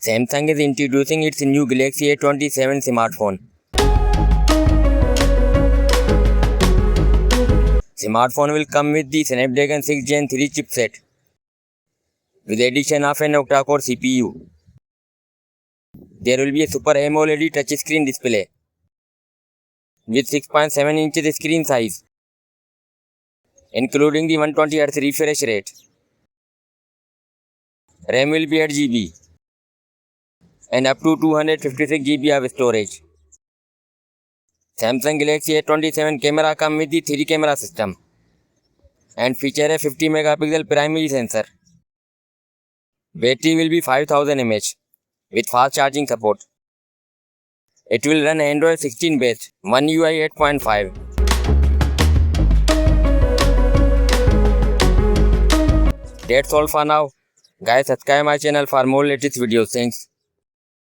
Samsung is introducing its new Galaxy A27 smartphone. Smartphone will come with the Snapdragon 6 Gen 3 chipset with the addition of an octa-core CPU. There will be a Super AMOLED touchscreen display with 6.7 inches screen size, including the 120Hz refresh rate. RAM will be 8GB and up to 256GB of storage. Samsung Galaxy A27 camera comes with the 3 camera system and feature a 50 megapixel primary sensor. Battery will be 5000 mAh with fast charging support. It will run Android 16 based One UI 8.5. That's all for now. Guys, subscribe my channel for more latest videos. Thanks.